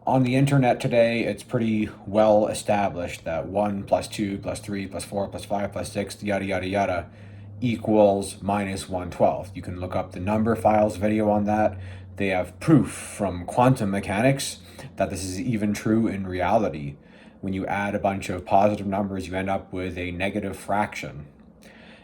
On the internet today, it's pretty well established that 1 plus 2 plus 3 plus 4 plus 5 plus 6, yada, yada, yada, equals minus 112. You can look up the Numberphile's video on that. They have proof from quantum mechanics that this is even true in reality. When you add a bunch of positive numbers, you end up with a negative fraction.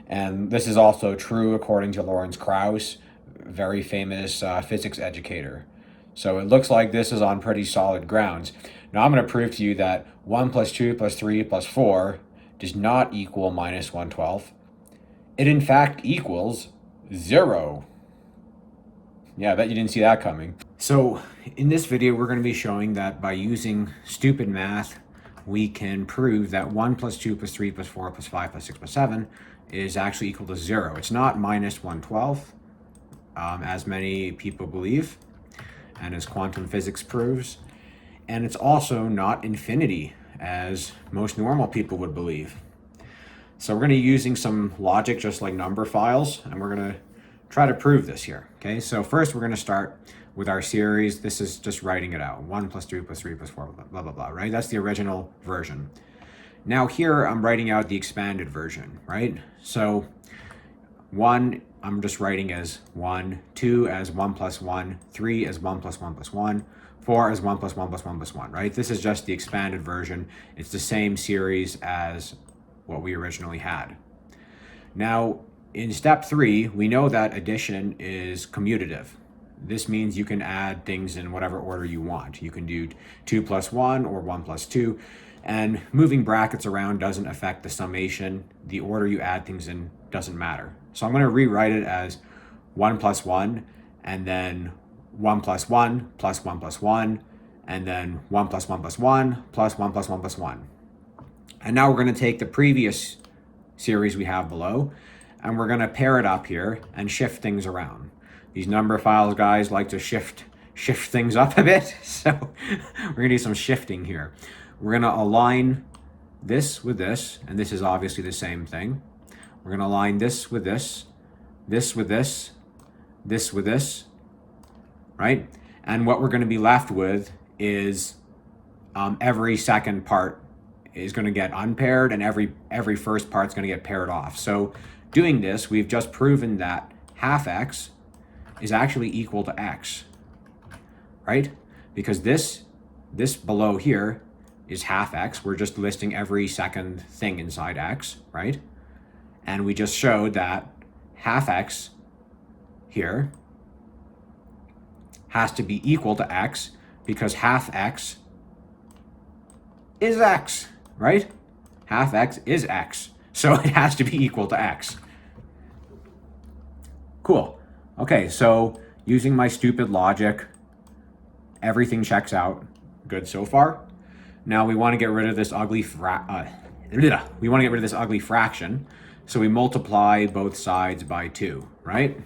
And this is also true according to Lawrence Krauss, very famous physics educator. So it looks like this is on pretty solid grounds. Now I'm going to prove to you that 1 plus 2 plus 3 plus 4 does not equal minus 112. It in fact equals 0. Yeah, I bet you didn't see that coming. So in this video, we're going to be showing that by using stupid math, we can prove that 1 plus 2 plus 3 plus 4 plus 5 plus 6 plus 7 is actually equal to 0. It's not minus 112, as many people believe, and as quantum physics proves. And it's also not infinity, as most normal people would believe. So we're going to be using some logic just like Numberphiles, and we're going to try to prove this here. Okay, so first we're going to start with our series. This is just writing it out. 1 plus 2 plus 3 plus 4, blah, blah, blah, right? That's the original version. Now here I'm writing out the expanded version, right? So 1, I'm just writing as 1, 2 as 1 plus 1, 3 as 1 plus 1 plus 1, 4 as 1 plus 1 plus 1 plus 1, right? This is just the expanded version. It's the same series as what we originally had. Now, in step 3, we know that addition is commutative. This means you can add things in whatever order you want. You can do 2 plus 1 or 1 plus 2, and moving brackets around doesn't affect the summation. The order you add things in doesn't matter. So I'm going to rewrite it as 1 plus 1, and then 1 plus 1 plus 1 plus 1, and then 1 plus 1 plus 1 plus 1 plus 1 plus 1. And now we're going to take the previous series we have below, and we're going to pair it up here and shift things around. These Numberphiles guys like to shift things up a bit, so we're going to do some shifting here. We're going to align this with this, and this is obviously the same thing. We're going to align this with this, this with this, this with this, right? And what we're going to be left with is every second part is going to get unpaired, and every first part is going to get paired off. So doing this, we've just proven that half x is actually equal to x, right? Because this below here is half x. We're just listing every second thing inside x, right? And we just showed that half x here has to be equal to x because half x is x, right? Half x is x, so it has to be equal to x. Cool. Okay, so using my stupid logic, everything checks out. Good so far. Now we want to get rid of this ugly fraction, so we multiply both sides by 2, right?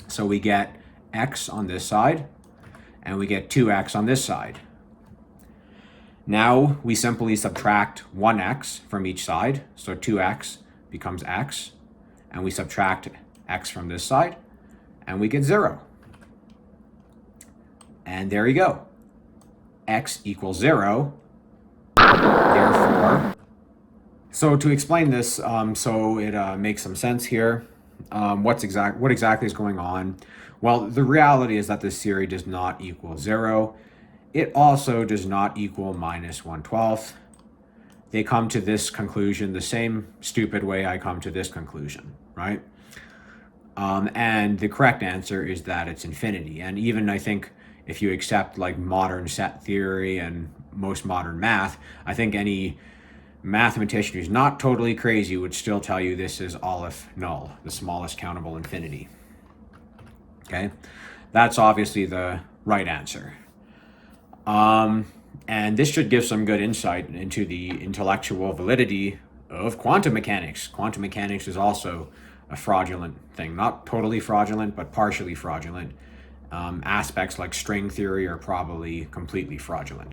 So we get x on this side, and we get 2x on this side. Now we simply subtract 1x from each side, so 2x becomes x, and we subtract x from this side, and we get 0. And there you go. X equals 0. Therefore, so to explain this, so it makes some sense here, what exactly is going on? Well, the reality is that this series does not equal 0. It also does not equal minus 1/12. They come to this conclusion the same stupid way I come to this conclusion, right? And the correct answer is that it's infinity. And even I think if you accept like modern set theory and most modern math, I think any mathematician who's not totally crazy would still tell you this is Aleph null, the smallest countable infinity. Okay, that's obviously the right answer. And this should give some good insight into the intellectual validity of quantum mechanics. Quantum mechanics is also a fraudulent thing, not totally fraudulent, but partially fraudulent. Aspects like string theory are probably completely fraudulent.